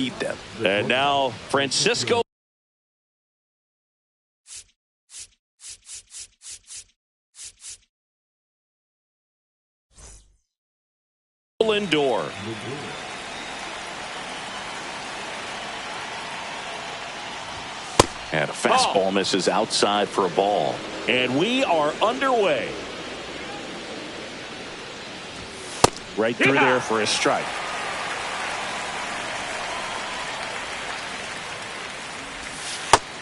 beat them. And now Francisco Lindor. And a fastball misses outside for a ball. And we are underway. Right through there for a strike.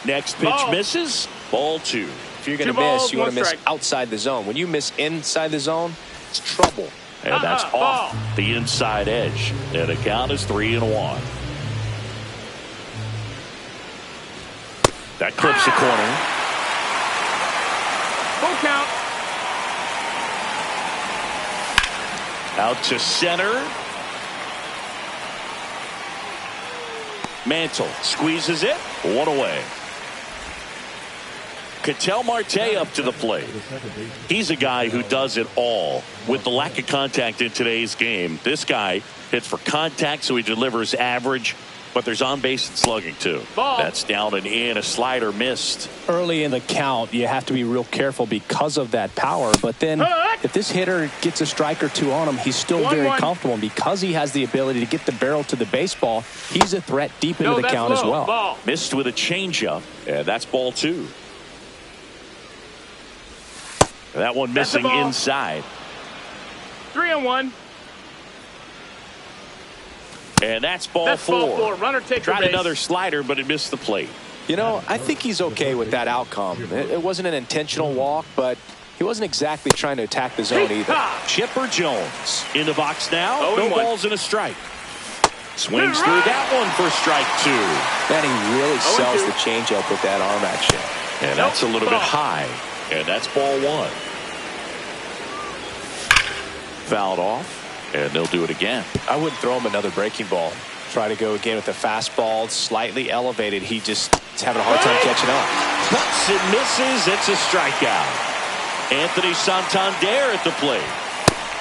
Next pitch misses. Ball 2. If you're going to miss, you want to miss outside the zone. When you miss inside the zone, it's trouble. And that's off the inside edge. And the count is 3-1. That clips the corner. Full count. Out to center. Mantle squeezes it. One away. Ketel Marte up to the plate. He's a guy who does it all. With the lack of contact in today's game, this guy hits for contact, so he delivers average, but there's on base and slugging too. Ball. That's down and in. A slider missed. Early in the count, you have to be real careful because of that power. But then if this hitter gets a strike or two on him, he's still very comfortable. And because he has the ability to get the barrel to the baseball, he's a threat deep into the count as well. Ball. Missed with a changeup. And that's ball 2. That one missing inside. 3-1. And that's ball 4. Ball 4. Runner take Tried base. another slider, but it missed the plate. You know, I think he's okay with that outcome. It wasn't an intentional walk, but he wasn't exactly trying to attack the zone either. Chipper Jones in the box now. 0-1. No balls and a strike. Swings through that one for strike 2. Man, he really sells the changeup with that arm action. And that's a little bit high. And that's ball 1. Fouled off. And they'll do it again. I wouldn't throw him another breaking ball. Try to go again with the fastball, slightly elevated. He just is having a hard time catching up. Cuts and misses. It's a strikeout. Anthony Santander at the plate.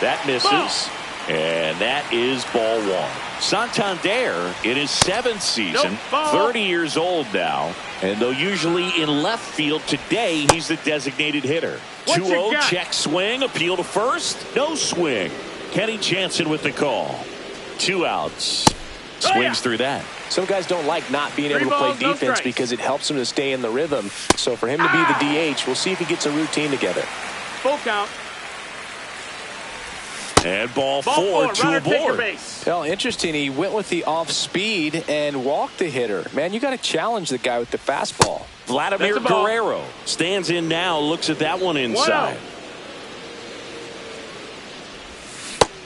That misses. And that is ball 1. Santander in his 7th season, 30 years old now, and though usually in left field, today he's the designated hitter. 2-0 check swing, appeal to first, no swing. Kenny Jansen with the call. 2 outs. Swings through that. Some guys don't like not being able to play defense because it helps them to stay in the rhythm. So for him to be the DH, we'll see if he gets a routine together. Full count. And ball 4, 2 aboard. Well, interesting. He went with the off speed and walked the hitter. Man, you got to challenge the guy with the fastball. Vladimir Guerrero stands in now, looks at that one inside.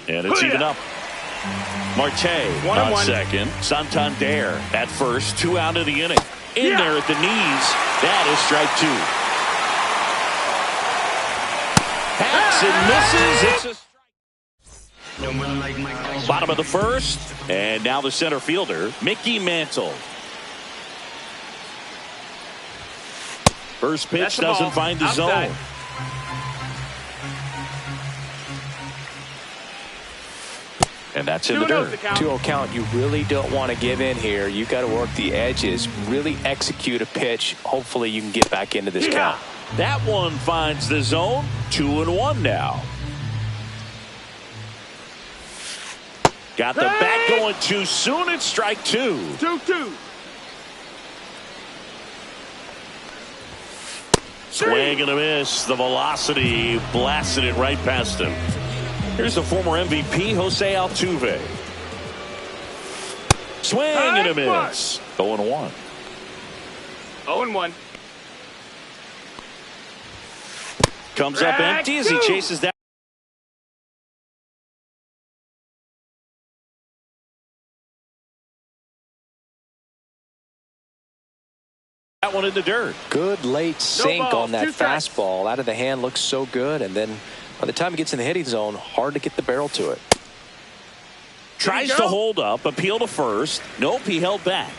And it's even up. Marte on second. Santander at first. 2 out of the inning. In there at the knees. That is strike 2. Hacks and misses. It's a bottom of the first, and now the center fielder, Mickey Mantle. First pitch doesn't find the zone. And that's in the dirt. 2-0 count. You really don't want to give in here. You got to work the edges, really execute a pitch. Hopefully you can get back into this count. That one finds the zone. 2-1 now. Got the bat going too soon. It's strike 2. 2-2. Swing and a miss. The velocity blasted it right past him. Here's the former MVP, Jose Altuve. Swing and a miss. 0-1. 0-1. Comes up empty as he chases that. That one in the dirt. Good late sink on that fastball. Out of the hand, looks so good. And then by the time it gets in the hitting zone, hard to get the barrel to it. Tries to hold up, appeal to first. Nope, he held back.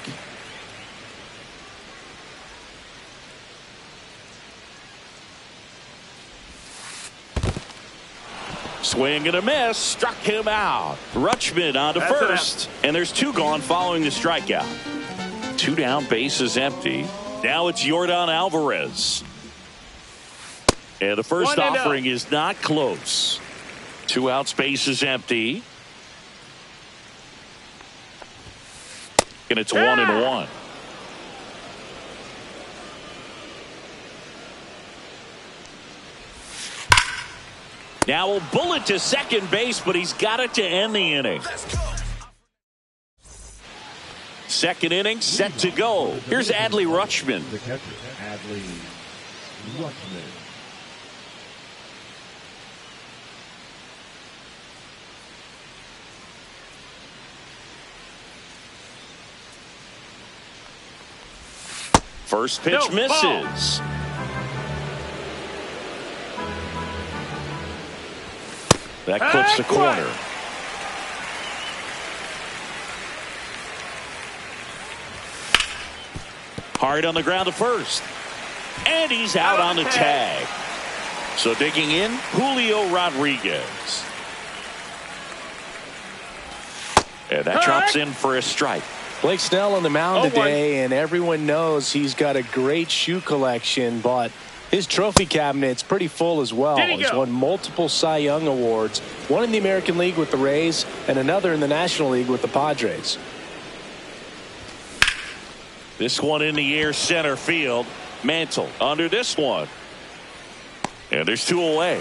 Swing and a miss. Struck him out. Rutschman on to first. And there's 2 gone following the strikeout. 2 down, bases empty. Now it's Yordan Alvarez. And the first offering is not close. 2 outs, bases empty. And it's 1-1. Now a bullet to second base, but he's got it to end the inning. Second inning set to go. Here's Adley Rutschman. The catcher, Adley Rutschman. First pitch misses. That clips the corner. Hard on the ground to first. And he's out on the tag. So digging in, Julio Rodriguez. And that drops in for a strike. Blake Snell on the mound today, and everyone knows he's got a great shoe collection, but his trophy cabinet's pretty full as well. He's won multiple Cy Young awards, one in the American League with the Rays and another in the National League with the Padres. This one in the air, center field. Mantle under this one. And there's 2 away.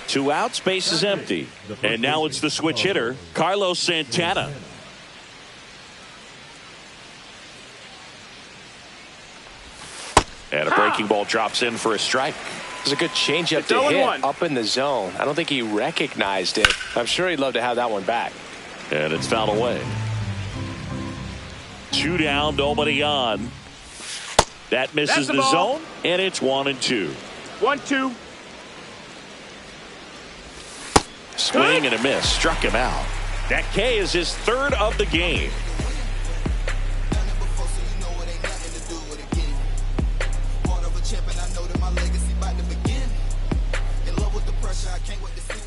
2 outs, base is empty. And now it's the switch hitter, Carlos Santana. And a breaking ball drops in for a strike. It's a good changeup to hit up in the zone. I don't think he recognized it. I'm sure he'd love to have that one back. And it's fouled away. 2 down, nobody on. That misses the zone, and it's 1-2. 1-2. Swing and a miss. Struck him out. That K is his 3rd of the game.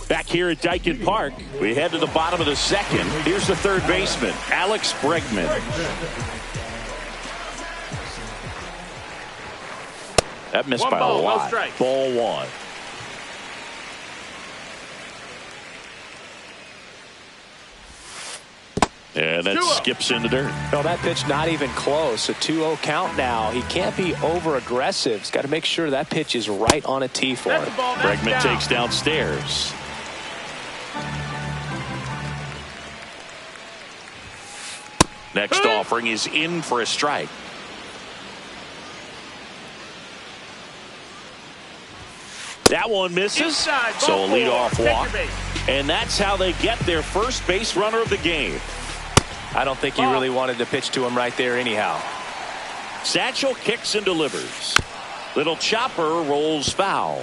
Back here at Daikin Park, we head to the bottom of the 2nd. Here's the 3rd baseman, Alex Bregman. That missed by a lot. Ball 1. And that skips in the dirt. No, that pitch not even close. A 2-0 count now. He can't be over aggressive. He's got to make sure that pitch is right on a tee for him. Bregman takes downstairs. Next offering is in for a strike. That one misses. So a leadoff walk. And that's how they get their first base runner of the game. I don't think he really wanted to pitch to him right there anyhow. Satchel kicks and delivers. Little chopper rolls foul.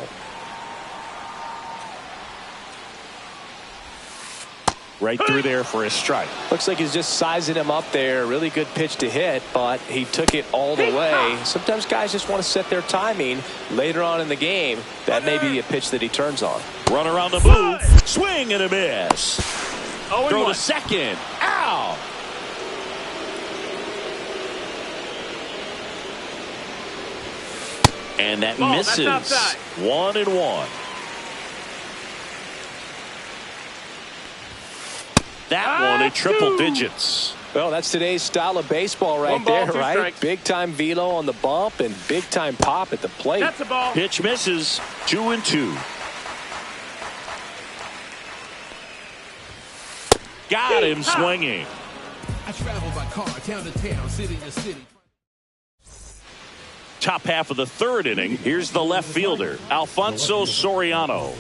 Right through there for a strike. Looks like he's just sizing him up there. Really good pitch to hit, but he took it all the way. Sometimes guys just want to set their timing later on in the game. That may be a pitch that he turns on. Runner on the move. Swing and a miss. Throw to second. Out. And that misses. 1-1. That one at triple digits. Well, that's today's style of baseball right there, right? Big time velo on the bump and big time pop at the plate. That's a ball. Pitch misses. 2-2. Got him swinging. I travel by car, town to town, city to city. Top half of the 3rd inning. Here's the left fielder, Alfonso Soriano.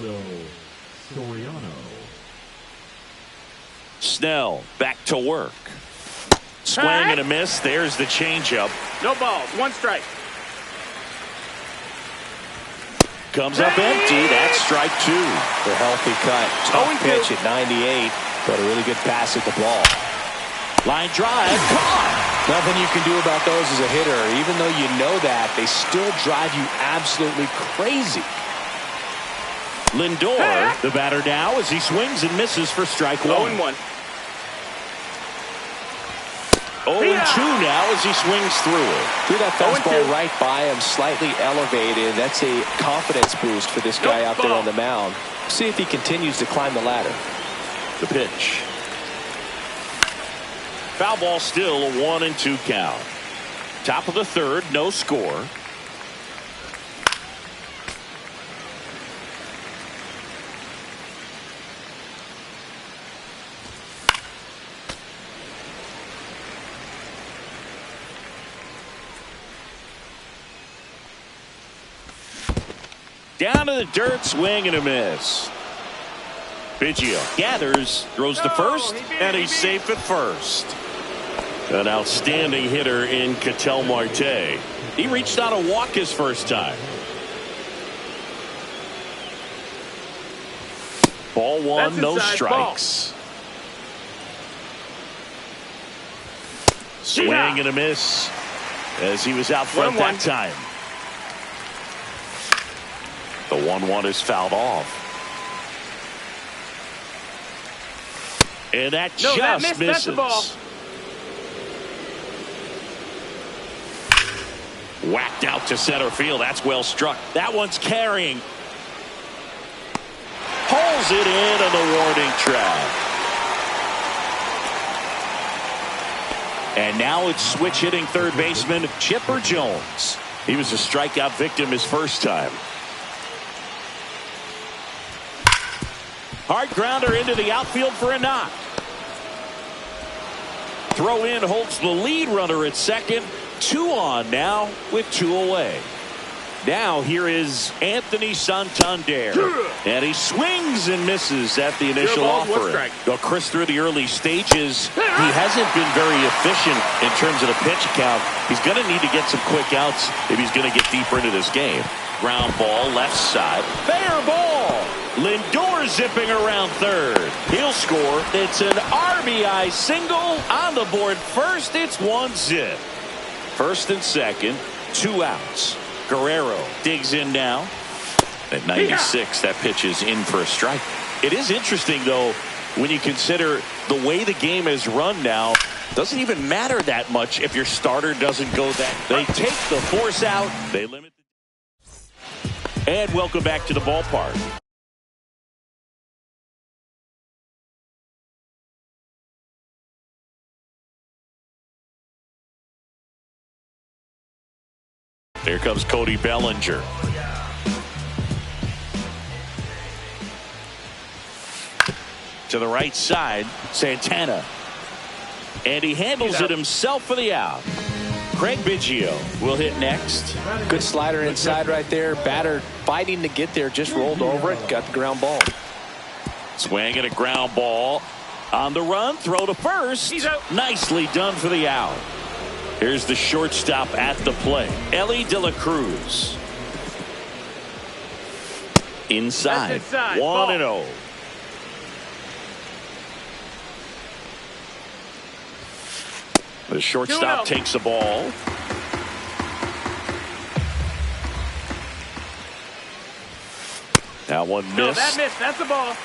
Snell back to work. Swing and a miss. There's the changeup. No balls. 1 strike. Comes up empty. That's strike 2. The healthy cut. Tough pitch at 98, but a really good pass at the ball. Line drive. Caught. Nothing you can do about those as a hitter. Even though you know that, they still drive you absolutely crazy. Lindor, the batter now, as he swings and misses for strike one. 0-1. 0-2 now as he swings through it. Threw that fastball right by him, slightly elevated. That's a confidence boost for this guy out there on the mound. See if he continues to climb the ladder. The pitch. Foul ball, still a 1-2 count. Top of the third, no score. Down to the dirt, swing and a miss. Biggio gathers, throws to first, and he's safe at first. An outstanding hitter in Ketel Marte. He reached out a walk his first time. Ball one, no strikes. Swing and a miss as he was out front that time. The 1-1 is fouled off. And that just misses. Whacked out to center field. That's well struck. That one's carrying. Pulls it in on the warning track. And now it's switch hitting third baseman Chipper Jones. He was a strikeout victim his first time. Hard grounder into the outfield for a knock. Throw in holds the lead runner at second. 2 on now with 2 away. Now here is Anthony Santander. And he swings and misses at the initial offering. Though Chris, through the early stages, he hasn't been very efficient in terms of the pitch count. He's going to need to get some quick outs if he's going to get deeper into this game. Ground ball, left side. Fair ball. Lindor zipping around third. He'll score. It's an RBI single on the board first. It's 1-0. First and second, 2 outs. Guerrero digs in now. At 96, that pitch is in for a strike. It is interesting, though, when you consider the way the game is run now. Doesn't even matter that much if your starter doesn't go that. They take the force out. They limit. And welcome back to the ballpark. Here comes Cody Bellinger. To the right side, Santana. And he handles it himself for the out. Craig Biggio will hit next. Good slider inside right there. Batter fighting to get there, just rolled over it, got the ground ball. Swing and a ground ball. On the run, throw to first. Nicely done for the out. Here's the shortstop at the plate, Elly De La Cruz. Inside, 1-0. The shortstop takes the ball. That one missed. No, that missed. That's the ball.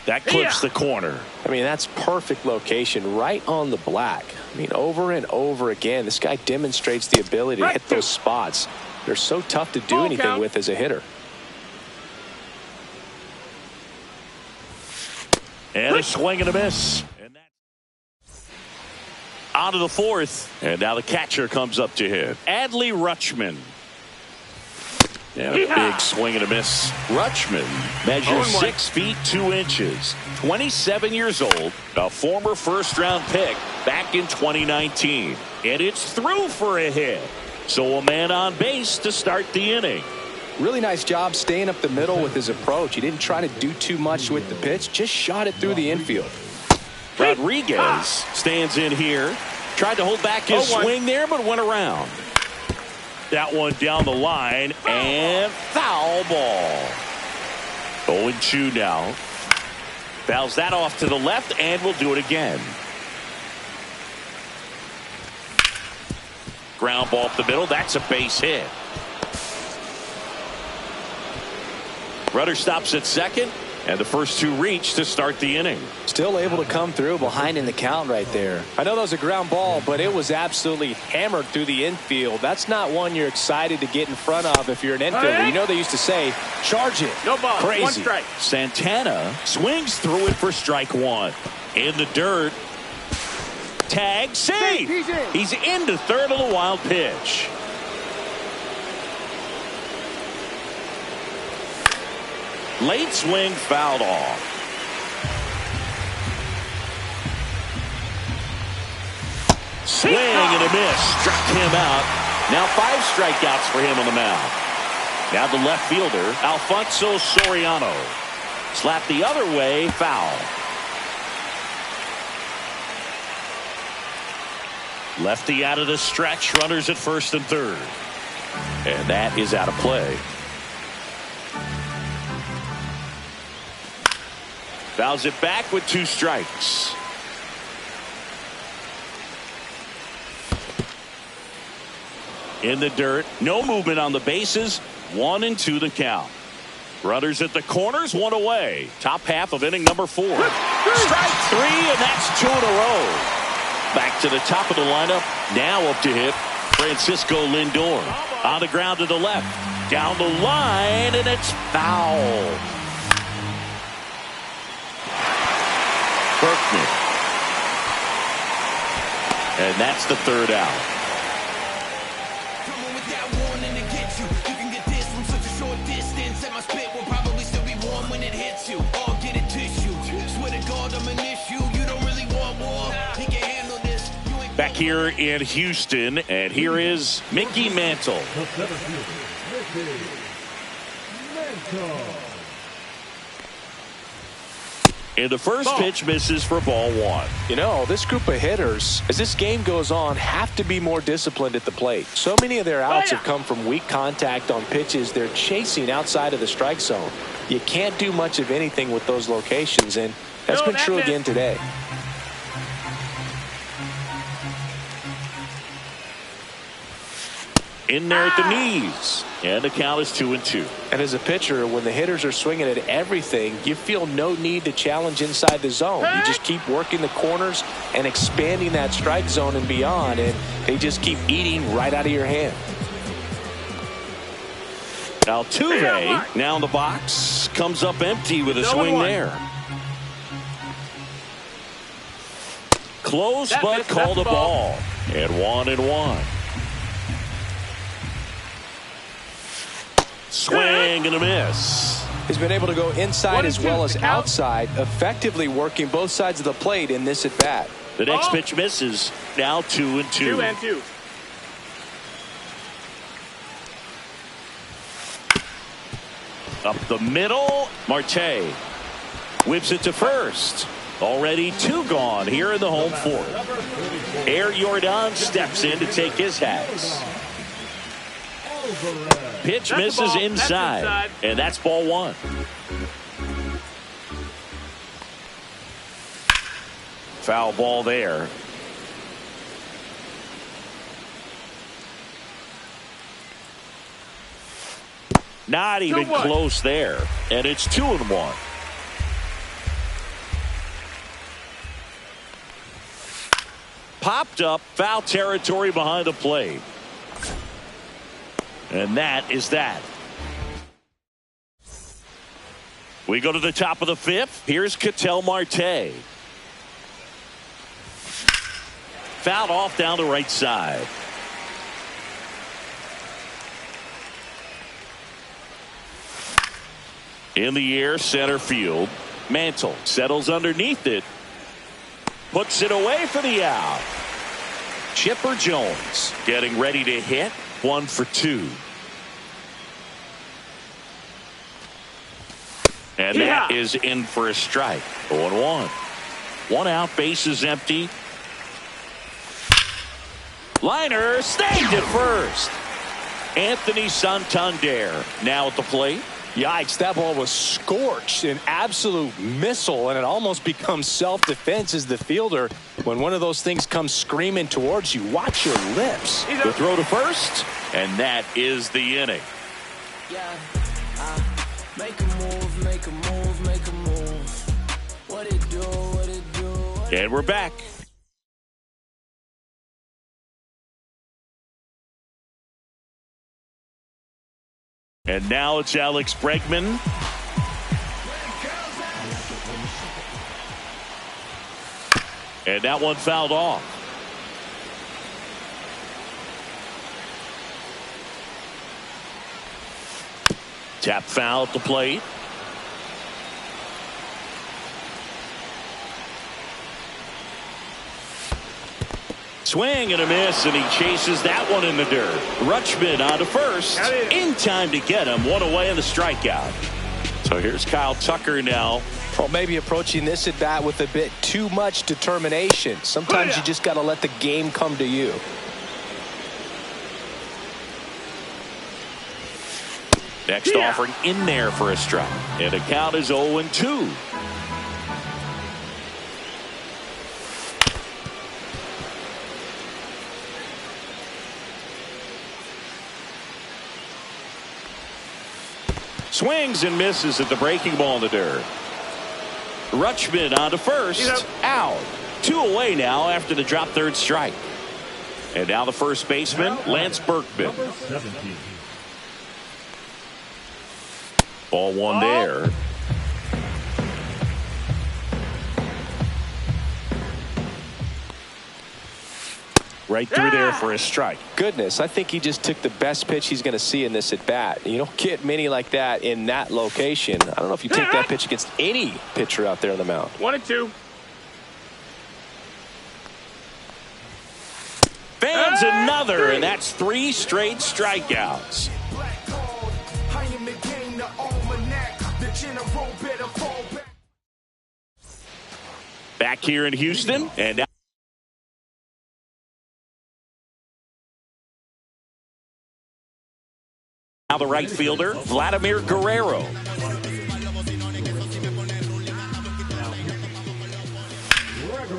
That clips the corner. I mean, that's perfect location, right on the black. I mean, over and over again, this guy demonstrates the ability to hit those spots. They're so tough to do anything with as a hitter. And a swing and a miss. And that's out of the fourth. And now the catcher comes up to hit. Adley Rutschman. And a big swing and a miss. Rutschman measures 6 feet 2 inches. 27 years old. A former first-round pick back in 2019. And it's through for a hit. So a man on base to start the inning. Really nice job staying up the middle with his approach. He didn't try to do too much with the pitch. Just shot it through the infield. Rodriguez stands in here. Tried to hold back his swing there, but went around. That one down the line, and foul ball. 0-2 now. Fouls that off to the left, and will do it again. Ground ball up the middle. That's a base hit. Runner stops at second, and the first two reach to start the inning. Still able to come through behind in the count right there. I know that was a ground ball, but it was absolutely hammered through the infield. That's not one you're excited to get in front of if you're an infielder. You know they used to say, charge it. No ball. Crazy. One strike. Santana swings through it for strike one. In the dirt. Tag, safe. He's into third on the wild pitch. Late swing fouled off. Swing and a miss. Struck him out. Now 5 strikeouts for him on the mound. Now the left fielder, Alfonso Soriano. Slapped the other way, foul. Lefty out of the stretch, runners at first and third. And that is out of play. Fouls it back with 2 strikes. In the dirt, no movement on the bases, 1-2 the count. Runners at the corners, 1 away. Top half of inning number 4. Strike 3, and that's 2 in a row. Back to the top of the lineup, now up to hit Francisco Lindor. On the ground to the left, down the line, and it's foul. Berkman. And that's the 3rd out. Come on with that warning to get you. You can get this from such a short distance, and my spit will probably still be warm when it hits you. Or get a tissue. Swear to God, I'm an issue. You don't really want war. He can handle this. Back here in Houston, and here is Mickey Mantle. And the first pitch misses for ball 1. You know, this group of hitters, as this game goes on, have to be more disciplined at the plate. So many of their outs have come from weak contact on pitches they're chasing outside of the strike zone. You can't do much of anything with those locations, and that's been true again today. In there at the knees. And the count is 2-2. And as a pitcher, when the hitters are swinging at everything, you feel no need to challenge inside the zone. You just keep working the corners and expanding that strike zone and beyond, and they just keep eating right out of your hand. Altuve now in the box, comes up empty with a swing there. Close, but called a ball. And 1-1. Swing and a miss. He's been able to go inside as well as outside, effectively working both sides of the plate in this at bat. The next pitch misses. Now 2-2. 2-2. Up the middle, Marte whips it to first. Already 2 gone here in the home 4th. Air Jordan steps in to take his hats. Pitch misses inside, and that's ball 1. Foul ball there. Not even close there, and it's 2-1. Popped up, foul territory behind the plate. And that is that. We go to the top of the 5th. Here's Ketel Marte. Fouled off down the right side. In the air, center field. Mantle settles underneath it. Puts it away for the out. Chipper Jones getting ready to hit. 1 for 2. And that is in for a strike. 0-1. 1 out, bases empty. Liner snagged at first. Anthony Santander now at the plate. Yikes, that ball was scorched, an absolute missile, and it almost becomes self-defense as the fielder. When one of those things comes screaming towards you, watch your lips. The throw to first, and that is the inning. Yeah, make a move, make a move, make a move. What it do, what it do, what And we're back. And now it's Alex Bregman. And that one fouled off. Tap foul at the plate. Swing and a miss, and he chases that one in the dirt. Rutschman on to first. In time to get him. One away in the strikeout. So here's Kyle Tucker now. Well, maybe approaching this at bat with a bit too much determination. Sometimes you just got to let the game come to you. Next offering in there for a strike. And the count is 0-2. Swings and misses at the breaking ball in the dirt. Rutschman on to first. Out. 2 away now after the drop third strike. And now the first baseman, Lance Berkman. Ball one there. Right through there for a strike. Goodness, I think he just took the best pitch he's going to see in this at bat. You don't get many like that in that location. I don't know if you take that pitch against any pitcher out there on the mound. 1-2. Fans another, and that's 3 straight strikeouts. Back here in Houston, and now the right fielder, Vladimir Guerrero.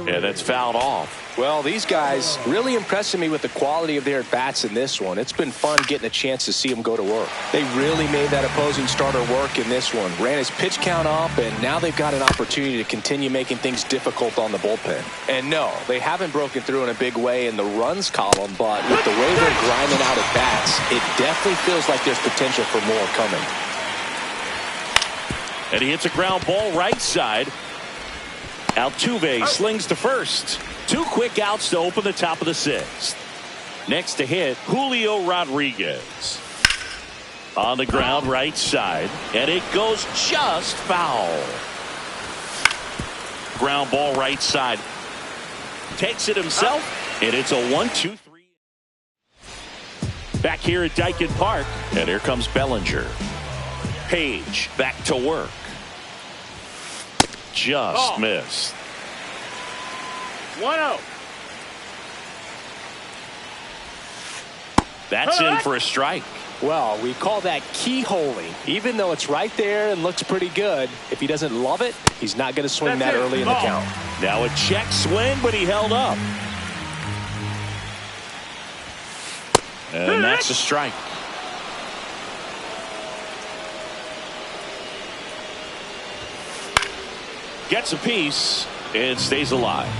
Yeah, that's fouled off. Well, these guys really impressing me with the quality of their at-bats in this one. It's been fun getting a chance to see them go to work. They really made that opposing starter work in this one. Ran his pitch count up, and now they've got an opportunity to continue making things difficult on the bullpen. And no, they haven't broken through in a big way in the runs column, but with the way they're grinding out at-bats, it definitely feels like there's potential for more coming. And he hits a ground ball right side. Altuve slings to first. 2 quick outs to open the top of the 6th. Next to hit, Julio Rodriguez. On the ground right side, and it goes just foul. Ground ball right side. Takes it himself, and it's a 1-2-3. Back here at Daikin Park, and here comes Bellinger. Page back to work. Just missed. 1-0. That's in for a strike. Well, we call that keyholing. Even though it's right there and looks pretty good, if he doesn't love it, he's not going to swing that early in the count. Now a check swing, but he held up. And that's a strike. Gets a piece and stays alive.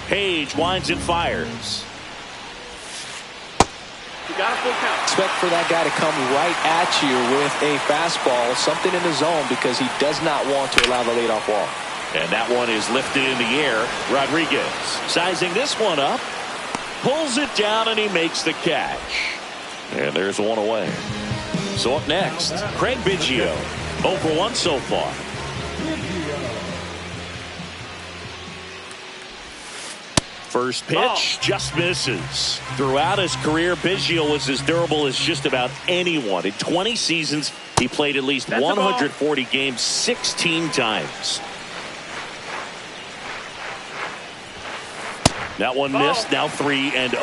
Page winds and fires. You got a full count. Expect for that guy to come right at you with a fastball, something in the zone, because he does not want to allow the leadoff walk. And that one is lifted in the air. Rodriguez sizing this one up. Pulls it down and he makes the catch. And there's one away. So up next, Craig Biggio. 0 for 1 so far. First pitch just misses. Throughout his career, Biggio was as durable as just about anyone. In 20 seasons, he played at least 140 games 16 times. That one missed, now 3-0.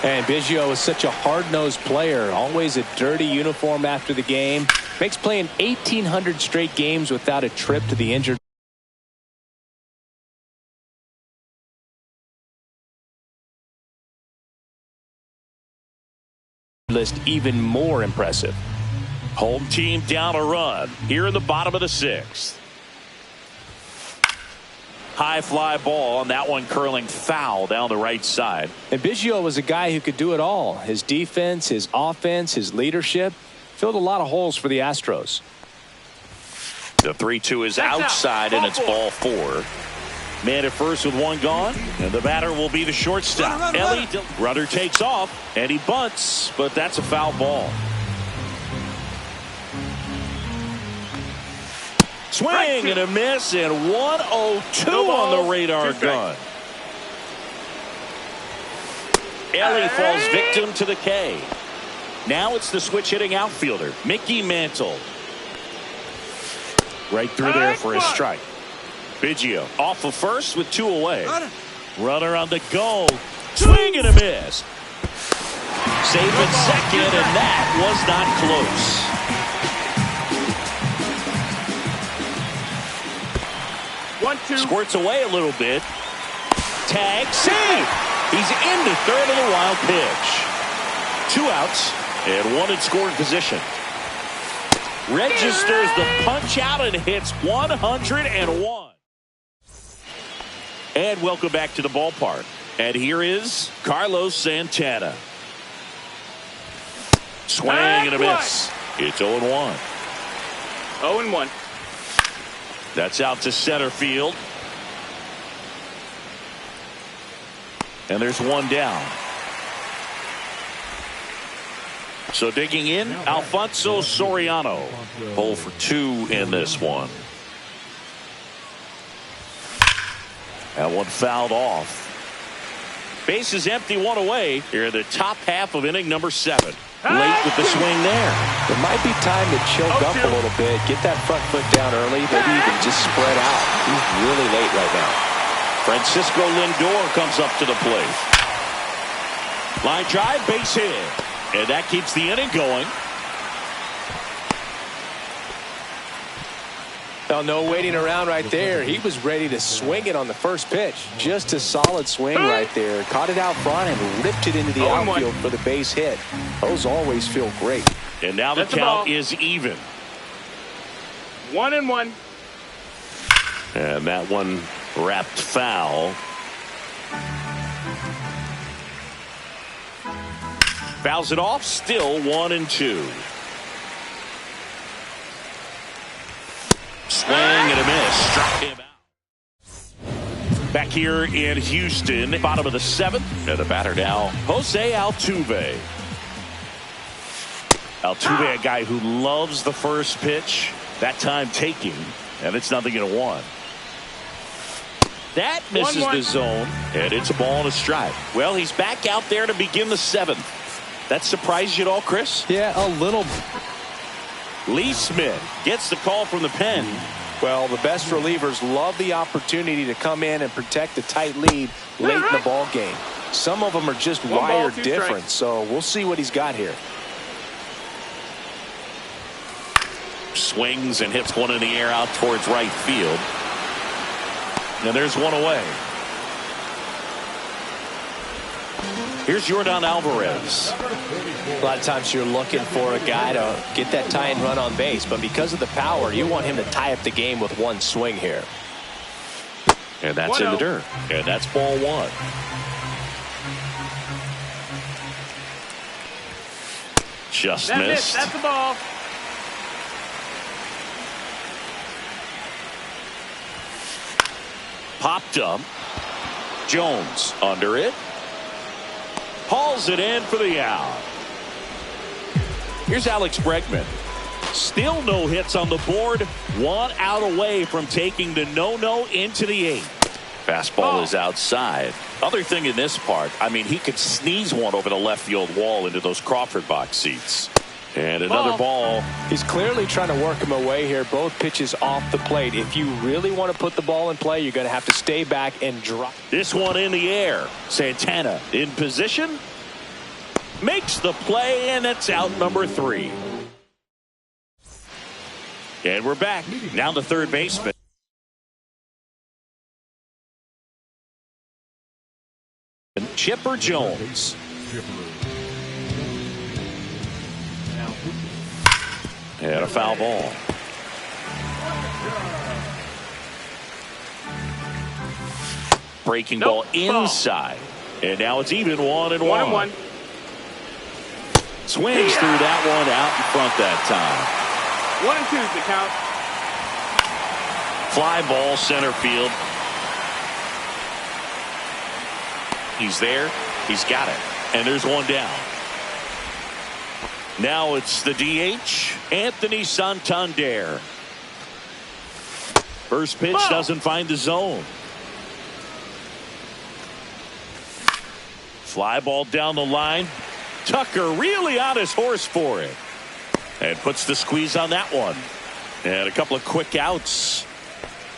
And Biggio is such a hard-nosed player, always a dirty uniform after the game. Makes playing 1,800 straight games without a trip to the injured list even more impressive. Home team down a run here in the bottom of the 6th. High fly ball, and that one curling foul down the right side. And Biggio was a guy who could do it all. His defense, his offense, his leadership filled a lot of holes for the Astros. The 3-2 is outside, and it's ball 4. Man at first with one gone, and the batter will be the shortstop. Ellie Runner takes off, and he bunts, but that's a foul ball. Swing and a miss, and 102 on the radar gun. Ellie falls victim to the K. Now it's the switch hitting outfielder, Mickey Mantle. Right through there for a strike. Biggio off of first with 2 away. Runner on the go. Swing and a miss. Save at second, and that was not close. Squirts away a little bit. Tag, save. He's into third of the wild pitch. 2 outs and 1 in scoring position. Registers the punch out and hits 101. And welcome back to the ballpark. And here is Carlos Santana. Swing and a miss. It's 0-1. 0-1. That's out to center field. And there's 1 down. So digging in, Alfonso Soriano. 0 for 2 in this one. That one fouled off. Base is empty, 1 away. Here in the top half of inning number 7. Late with the swing there. It might be time to choke up a little bit. Get that front foot down early. Maybe even just spread out. He's really late right now. Francisco Lindor comes up to the plate. Line drive, base hit. And that keeps the inning going. Oh, no waiting around right there. He was ready to swing it on the first pitch. Just a solid swing right there. Caught it out front and ripped it into the outfield for the base hit. Those always feel great. And now the count is even. 1-1. And that one wrapped foul. Fouls it off. Still 1-2. Swing and a miss. Struck him out. Back here in Houston, bottom of the 7th. And the batter now, Jose Altuve. Altuve, a guy who loves the first pitch. That time taking. And it's 0-1. That misses the zone. And it's a ball and a strike. Well, he's back out there to begin the 7th. That surprised you at all, Chris? Yeah, a little. Lee Smith gets the call from the pen. Well, the best relievers love the opportunity to come in and protect a tight lead late in the ball game. Some of them are just wired different, so we'll see what he's got here. Swings and hits one in the air out towards right field. And there's 1 away. Here's Yordan Alvarez. A lot of times you're looking for a guy to get that tying run on base, but because of the power, you want him to tie up the game with 1 swing here. And that's in the dirt. And that's ball 1. Just missed. That's the ball. Popped up. Jones under it. Hauls it in for the out. Here's Alex Bregman. Still no hits on the board. 1 out away from taking the no-no into the 8th. Fastball is outside. Other thing in this part, I mean, he could sneeze one over the left field wall into those Crawford box seats. And another ball. He's clearly trying to work him away here. Both pitches off the plate. If you really want to put the ball in play, you're going to have to stay back and drop. This one in the air. Santana in position. Makes the play, and it's out number 3. And we're back. Down to third baseman. Chipper Jones. And a foul ball. Breaking ball inside. And now it's even 1-1. 1-1. Swings through that one out in front that time. 1-2 is the count. Fly ball center field. He's there. He's got it. And there's one down. Now it's the DH, Anthony Santander. First pitch doesn't find the zone. Fly ball down the line. Tucker really on his horse for it. And puts the squeeze on that one. And a couple of quick outs.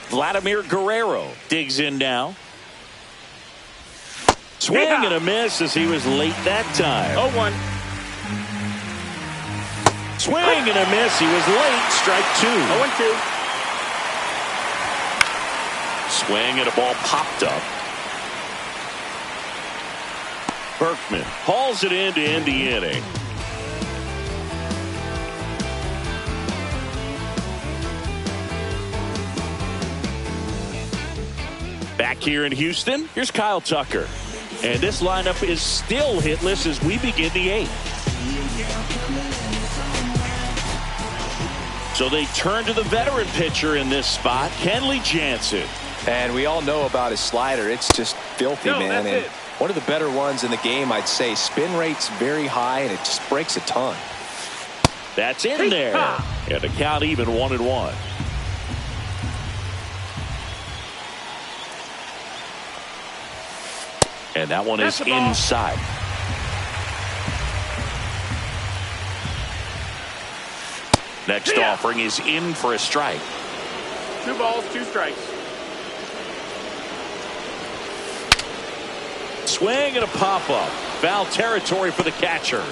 Vladimir Guerrero digs in now. Swing and a miss as he was late that time. 0-1. Swing and a miss. He was late. Strike 2. 0-2. Swing and a ball popped up. Berkman hauls it in to end the inning. Back here in Houston, here's Kyle Tucker. And this lineup is still hitless as we begin the 8th. So they turn to the veteran pitcher in this spot, Kenley Jansen. And we all know about his slider. It's just filthy, man. And one of the better ones in the game, I'd say. Spin rate's very high, and it just breaks a ton. That's in there. And the count even 1-1. And that one is inside. Next offering is in for a strike. 2 balls, 2 strikes. Swing and a pop-up. Foul territory for the catcher.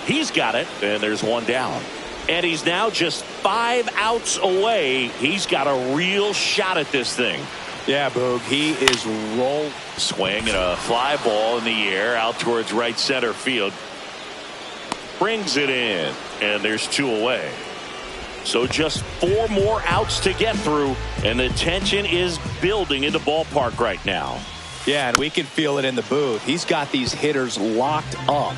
He's got it, and there's one down. And he's now just 5 outs away. He's got a real shot at this thing. Yeah, Boog, he is rolled. Swing and a fly ball in the air out towards right center field. Brings it in, and there's 2 away. So just 4 more outs to get through, and the tension is building in the ballpark right now. Yeah, and we can feel it in the booth. He's got these hitters locked up.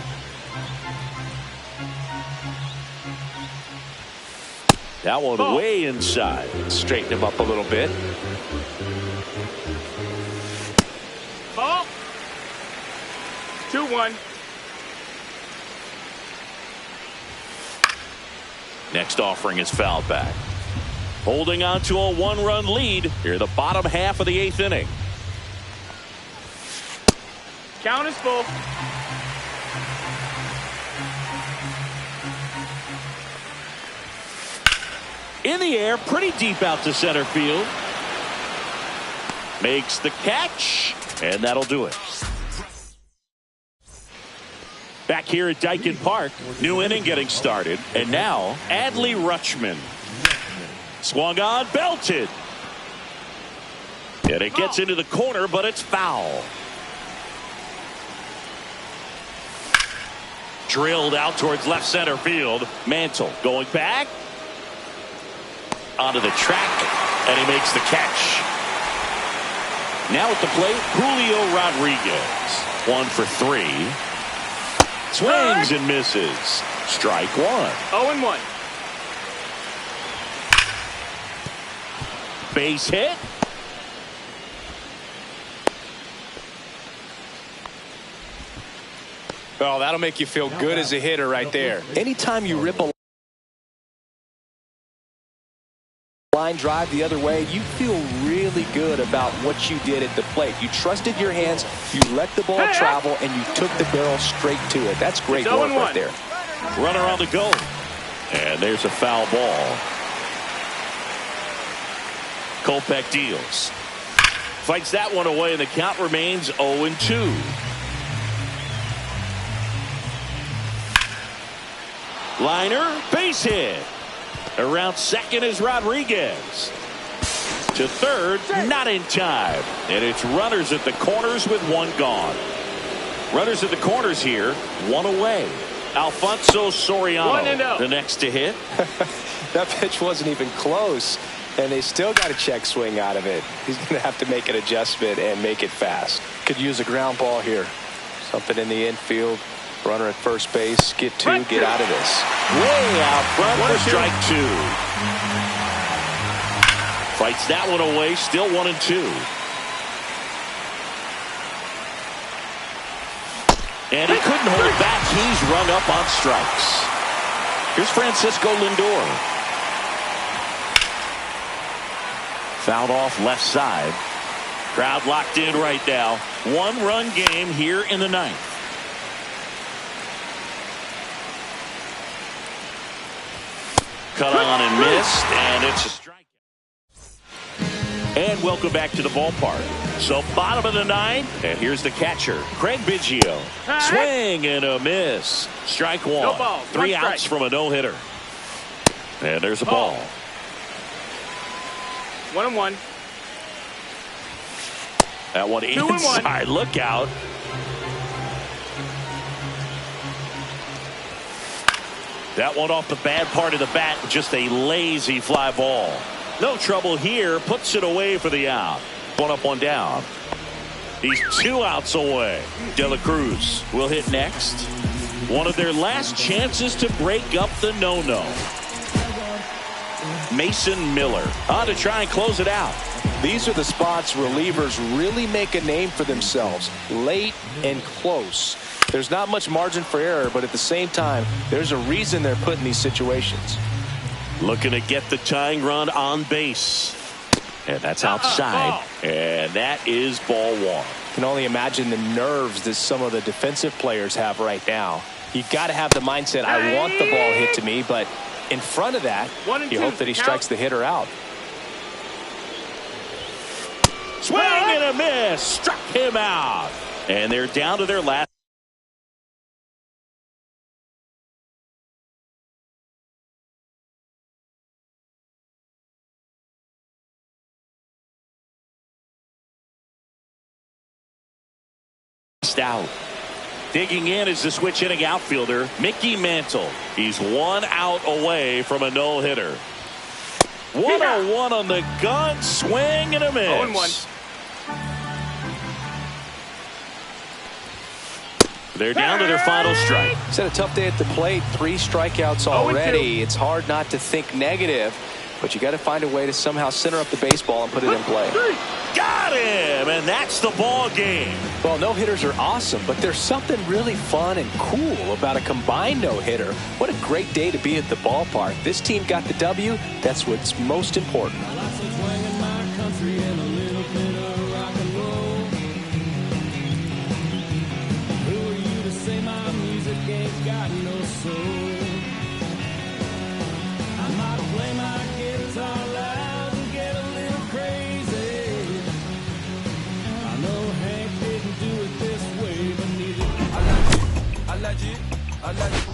That one way inside. Straighten him up a little bit. Ball. 2-1. Next offering is fouled back. Holding on to a 1-run lead here, the bottom half of the 8th inning. Count is full. In the air, pretty deep out to center field. Makes the catch, and that'll do it. Back here at Daikin Park, new inning getting started. And now, Adley Rutschman. Swung on, belted. And it gets into the corner, but it's foul. Drilled out towards left center field. Mantle going back. Onto the track, and he makes the catch. Now at the plate, Julio Rodriguez. 1 for 3. Swings and misses. Strike 1. 0-1. Base hit. Well, that'll make you feel good as a hitter right there. Anytime you rip a line drive the other way, you feel really good about what you did at the plate. You trusted your hands, you let the ball travel, and you took the barrel straight to it. That's great work right there. Runner on the go. And there's a foul ball. Kopech deals. Fights that one away, and the count remains 0-2. Liner, base hit. Around second is Rodriguez. To third, not in time. And it's runners at the corners with one gone. Runners at the corners here, one away. Alfonso Soriano, the next to hit. That pitch wasn't even close, and they still got a check swing out of it. He's going to have to make an adjustment and make it fast. Could use a ground ball here. Something in the infield. Runner at first base. Get two, get out of this. Way out front for strike two. Fights that one away, still 1-2. And he couldn't hold back. He's rung up on strikes. Here's Francisco Lindor. Fouled off left side. Crowd locked in right now. One-run game here in the ninth. Cut on and missed, and it's a strike. And welcome back to the ballpark. So bottom of the ninth, and here's the catcher, Craig Biggio. Swing and a miss. Strike one. No ball. 3 outs from a no-hitter. And there's a ball. 1-1. That one inside. Look out. That one off the bad part of the bat. Just a lazy fly ball. No trouble here. Puts it away for the out. One up, one down. He's 2 outs away. De La Cruz will hit next. One of their last chances to break up the no-no. Mason Miller on to try and close it out. These are the spots relievers really make a name for themselves. Late and close. There's not much margin for error, but at the same time, there's a reason they're put in these situations. Looking to get the tying run on base. And that's outside. And that is ball one. Can only imagine the nerves that some of the defensive players have right now. You've got to have the mindset, I want the ball hit to me, but in front of that, you hope that he strikes the hitter out. Swing and a miss. Struck him out. And they're down to their last. Out. Digging in is the switch hitting outfielder Mickey Mantle. He's 1 out away from a no-hitter. 1-0-1 on the gun. Swing and a miss. 0-1. They're down to their final strike. He's had a tough day at the plate. 3 strikeouts already. It's hard not to think negative, but you got to find a way to somehow center up the baseball and put it in play. Got him, and that's the ball game. Well, no-hitters are awesome, but there's something really fun and cool about a combined no-hitter. What a great day to be at the ballpark. This team got the W. That's what's most important. I like